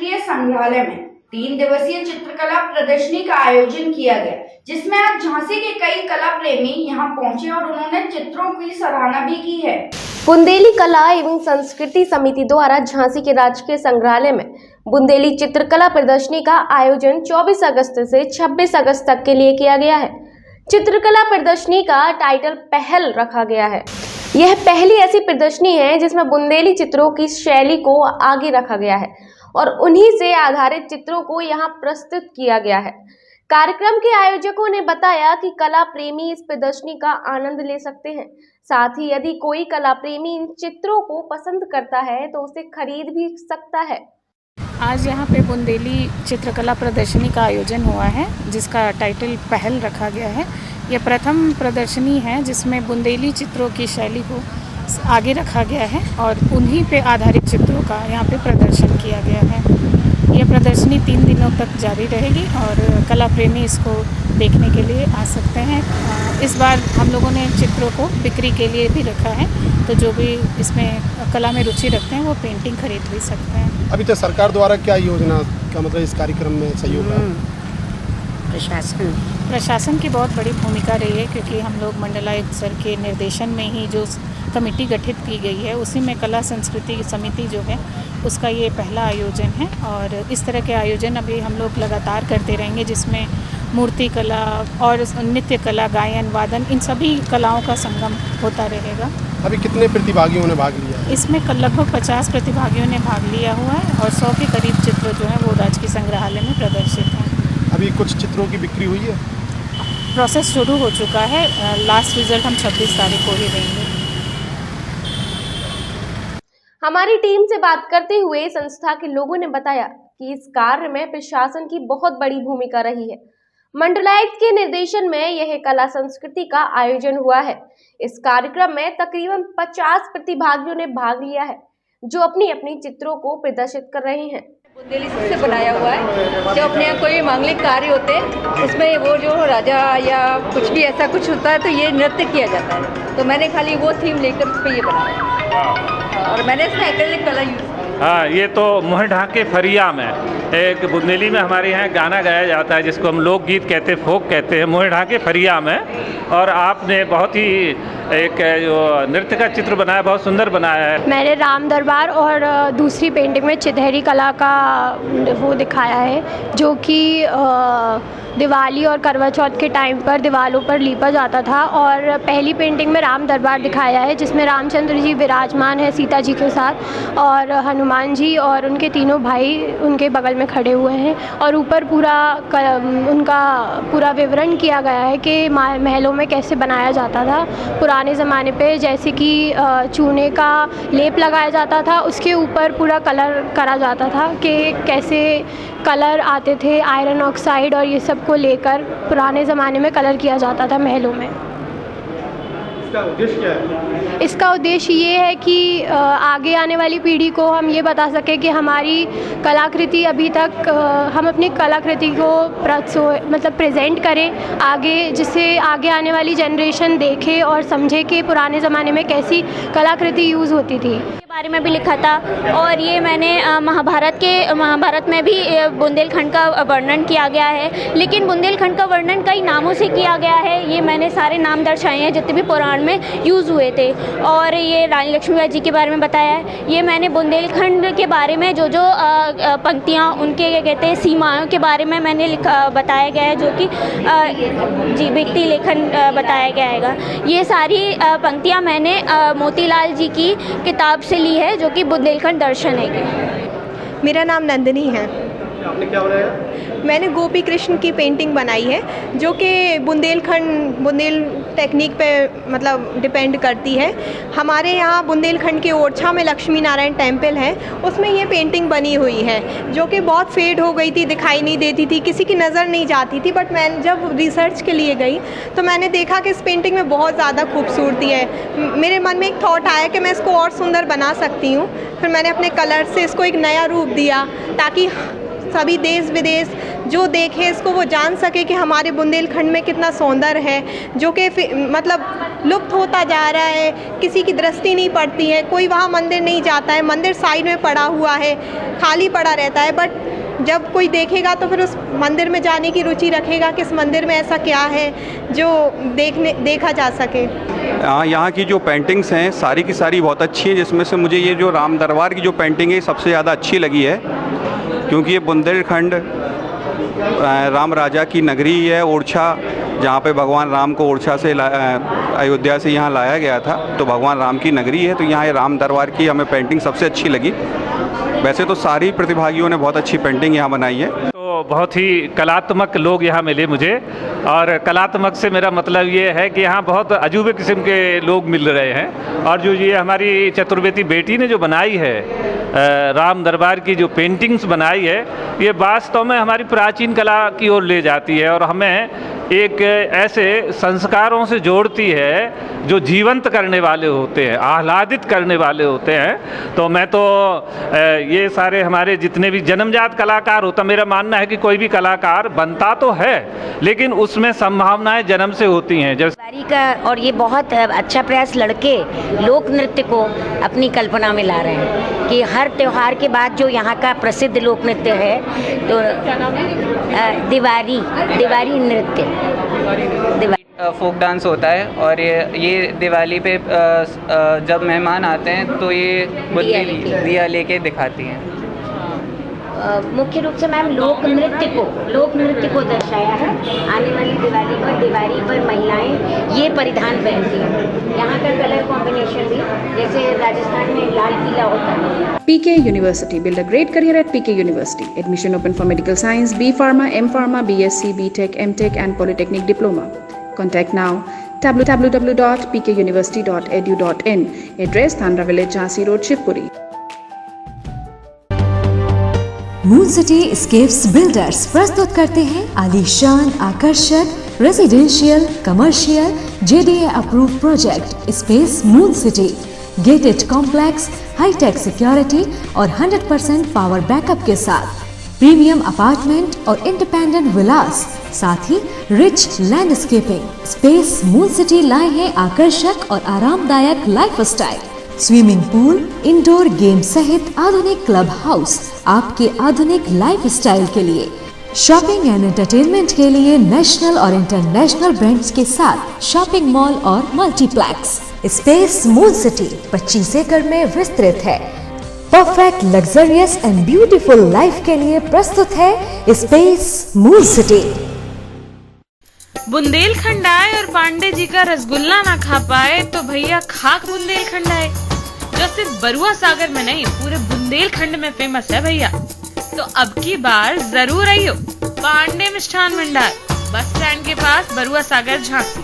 राजकीय संग्रहालय में 3 दिवसीय चित्रकला प्रदर्शनी का आयोजन किया गया, जिसमें आज झांसी के कई कला प्रेमी यहां पहुंचे और उन्होंने चित्रों की सराहना भी की है। बुंदेली कला एवं संस्कृति समिति द्वारा झांसी के राजकीय संग्रहालय में बुंदेली चित्रकला प्रदर्शनी का आयोजन 24 अगस्त से 26 अगस्त तक के लिए किया गया है। चित्रकला प्रदर्शनी का टाइटल पहल रखा गया है। यह पहली ऐसी प्रदर्शनी है जिसमें बुंदेली चित्रों की शैली को आगे रखा गया है और उन्हीं से आधारित चित्रों को यहाँ प्रस्तुत किया गया है। कार्यक्रम के आयोजकों ने बताया कि कला प्रेमी इस प्रदर्शनी का आनंद ले सकते हैं। साथ ही यदि कोई कला प्रेमी इन चित्रों को पसंद करता है तो उसे खरीद भी सकता है। आज यहाँ पे बुंदेली चित्रकला प्रदर्शनी का आयोजन हुआ है, जिसका टाइटल पहल रखा गया है। यह प्रथम प्रदर्शनी है जिसमें बुंदेली चित्रों की शैली को आगे रखा गया है और उन्हीं पे आधारित चित्रों का यहाँ पे प्रदर्शन किया गया है। यह प्रदर्शनी 3 दिनों तक जारी रहेगी और कला प्रेमी इसको देखने के लिए आ सकते हैं। इस बार हम लोगों ने चित्रों को बिक्री के लिए भी रखा है, तो जो भी इसमें कला में रुचि रखते हैं वो पेंटिंग खरीद भी सकते हैं। अभी तक सरकार द्वारा क्या योजना का मतलब इस कार्यक्रम में सहयोग है? प्रशासन की बहुत बड़ी भूमिका रही है, क्योंकि हम लोग मंडलायुक्त सर के निर्देशन में ही जो कमेटी गठित की गई है उसी में कला संस्कृति समिति जो है उसका ये पहला आयोजन है और इस तरह के आयोजन अभी हम लोग लगातार करते रहेंगे, जिसमें मूर्ति कला और नृत्य कला, गायन, वादन, इन सभी कलाओं का संगम होता रहेगा। अभी कितने प्रतिभागियों ने भाग लिया? इसमें लगभग 50 प्रतिभागियों ने भाग लिया हुआ है और 100 के करीब चित्र जो है वो राजकीय संग्रहालय में प्रदर्शित हैं। अभी कुछ चित्रों की बिक्री हुई है? प्रोसेस शुरू हो चुका है। लास्ट रिजल्ट हम 26 तारीख को ही देंगे। हमारी टीम से बात करते हुए संस्था के लोगों ने बताया कि इस कार्य में प्रशासन की बहुत बड़ी भूमिका रही है। मंडलायुक्त के निर्देशन में यह कला संस्कृति का आयोजन हुआ है। इस कार्यक्रम में तकरीबन 50 प्रतिभागियों ने भाग लिया है, जो अपनी अपनी चित्रों को प्रदर्शित कर रहे हैं। बुंदेली से बनाया हुआ है। जब अपने यहाँ कोई मांगलिक कार्य होते हैं उसमें वो जो राजा या कुछ भी ऐसा कुछ होता है तो ये नृत्य किया जाता है, तो मैंने खाली वो थीम लेकर उस पर ये बनाया और मैंने इसमें एक्रेलिक कलर यूज़ किया। हाँ, ये तो मुँह ढाके फरिया में एक बुंदेली में हमारे यहाँ गाना गाया जाता है जिसको हम लोकगीत कहते, फोक कहते हैं, मुँह ढाके फरिया में। और आपने बहुत ही एक जो नृत्य का चित्र बनाया, बहुत सुंदर बनाया है। मैंने राम दरबार और दूसरी पेंटिंग में चितहरी कला का वो दिखाया है, जो कि दिवाली और करवा चौथ के टाइम पर दीवारों पर लीपा जाता था। और पहली पेंटिंग में राम दरबार दिखाया है, जिसमें रामचंद्र जी विराजमान है सीता जी के साथ और हनुमान जी और उनके तीनों भाई उनके बगल में खड़े हुए हैं। और ऊपर पूरा उनका पूरा विवरण किया गया है कि महलों में कैसे बनाया जाता था पुराने ज़माने पे, जैसे कि चूने का लेप लगाया जाता था, उसके ऊपर पूरा कलर करा जाता था कि कैसे कलर आते थे, आयरन ऑक्साइड और ये सब को लेकर पुराने ज़माने में कलर किया जाता था महलों में। इसका उद्देश्य क्या है? इसका उद्देश्य ये है कि आगे आने वाली पीढ़ी को हम ये बता सकें कि हमारी कलाकृति अभी तक हम अपनी कलाकृति को मतलब प्रेजेंट करें आगे, जिससे आगे आने वाली जनरेशन देखे और समझे कि पुराने ज़माने में कैसी कलाकृति यूज़ होती थी। बारे में भी लिखा था और ये मैंने महाभारत में भी बुंदेलखंड का वर्णन किया गया है, लेकिन बुंदेलखंड का वर्णन कई नामों से किया गया है। ये मैंने सारे नाम दर्शाए हैं जितने भी पुराण में यूज़ हुए थे। और ये रानी लक्ष्मीबाई जी के बारे में बताया है। ये मैंने बुंदेलखंड के बारे में जो पंक्तियाँ उनके क्या कहते हैं सीमाओं के बारे में मैंने बताया गया है, जो कि जी व्यक्ति लेखन बताया गया है। ये सारी पंक्तियाँ मैंने मोतीलाल जी की किताब से ली है, जो कि बुंदेलखंड दर्शन है। मेरा नाम नंदिनी है। आपने क्या बनाया? मैंने गोपी कृष्ण की पेंटिंग बनाई है, जो कि बुंदेल टेक्निक पे मतलब डिपेंड करती है। हमारे यहाँ बुंदेलखंड के ओरछा में लक्ष्मी नारायण टेम्पल है, उसमें ये पेंटिंग बनी हुई है, जो कि बहुत फेड हो गई थी, दिखाई नहीं देती थी, किसी की नज़र नहीं जाती थी। बट मैं जब रिसर्च के लिए गई तो मैंने देखा कि इस पेंटिंग में बहुत ज़्यादा खूबसूरती है। मेरे मन में एक थॉट आया कि मैं इसको और सुंदर बना सकती हूँ। फिर मैंने अपने कलर से इसको एक नया रूप दिया, ताकि सभी देश विदेश जो देखे इसको वो जान सके कि हमारे बुंदेलखंड में कितना सौंदर्य है, जो कि मतलब लुप्त होता जा रहा है। किसी की दृष्टि नहीं पड़ती है, कोई वहाँ मंदिर नहीं जाता है, मंदिर साइड में पड़ा हुआ है, खाली पड़ा रहता है। बट जब कोई देखेगा तो फिर उस मंदिर में जाने की रुचि रखेगा कि इस मंदिर में ऐसा क्या है जो देखा जा सके। यहाँ की जो पेंटिंग्स हैं सारी की सारी बहुत अच्छी हैं, जिसमें से मुझे ये जो राम दरबार की जो पेंटिंग है सबसे ज़्यादा अच्छी लगी है, क्योंकि ये बुंदेलखंड राम राजा की नगरी है, ओरछा, जहाँ पे भगवान राम को ओरछा से अयोध्या से यहाँ लाया गया था, तो भगवान राम की नगरी है। तो यहाँ ये राम दरबार की हमें पेंटिंग सबसे अच्छी लगी। वैसे तो सारी प्रतिभागियों ने बहुत अच्छी पेंटिंग यहाँ बनाई है। तो बहुत ही कलात्मक लोग यहाँ मिले मुझे, और कलात्मक से मेरा मतलब ये है कि यहाँ बहुत अजूबे किस्म के लोग मिल रहे हैं। और जो ये हमारी चतुर्वेदी बेटी ने जो बनाई है राम दरबार की जो पेंटिंग्स बनाई है, ये वास्तव में हमारी प्राचीन कला की ओर ले जाती है और हमें एक ऐसे संस्कारों से जोड़ती है जो जीवंत करने वाले होते हैं, आह्लादित करने वाले होते हैं। तो मैं तो ये सारे हमारे जितने भी जन्मजात कलाकार होता, मेरा मानना है कि कोई भी कलाकार बनता तो है लेकिन उसमें संभावनाएं जन्म से होती हैं। दीवारी का और ये बहुत अच्छा प्रयास लड़के लोक नृत्य को अपनी कल्पना में ला रहे हैं कि हर त्यौहार के बाद जो यहाँ का प्रसिद्ध लोक नृत्य है तो दिवारी नृत्य फोक डांस होता है। और ये दिवाली पे जब मेहमान आते हैं तो ये बुंदेली दिया लेके दिखाती हैं। मुख्य रूप से मैम लोक नृत्य को दर्शाया है। आने वाली दिवाली पर महिलाएं ये परिधान पहनती हैं। यहाँ का कलर कॉम्बिनेशन भी जैसे राजस्थान में लाल पीला होता है। PK University. Build a great career at PK University. Admission open for medical science, B Pharma, M Pharma, BSc, BTech, MTech and Polytechnic Diploma. Contact now www.pkuniversity.edu.in. Address Thandra Village, Jhansi Road, Shivpuri. Moon city escapes builders प्रस्तुत करते हैं आलीशान आकर्षक residential commercial JDA approve project space moon city. Gated complex, hitech security और 100% power backup के साथ premium apartment और independent villas, साथ ही rich landscaping. Space moon city लाए हैं आकर्षक और आरामदायक lifestyle, swimming pool, indoor game सहित आधुनिक क्लब हाउस आपके आधुनिक लाइफस्टाइल के लिए। शॉपिंग एंड एंटरटेनमेंट के लिए नेशनल और इंटरनेशनल ब्रांड्स के साथ शॉपिंग मॉल और मल्टीप्लेक्स। स्पेस मून सिटी 25 एकड़ में विस्तृत है। Perfect luxurious and beautiful life के लिए प्रस्तुत है स्पेस मून सिटी। बुंदेलखंड आए और पांडे जी का रसगुल्ला ना खा पाए तो भैया खाक बुंदेलखंड आए, जो सिर्फ बरुआ सागर में नहीं पूरे बुंदेलखंड में फेमस है भैया। तो अब की बार जरूर आइयो पांडे मिष्ठान भंडार, बस स्टैंड के पास, बरुआ सागर, झांसी।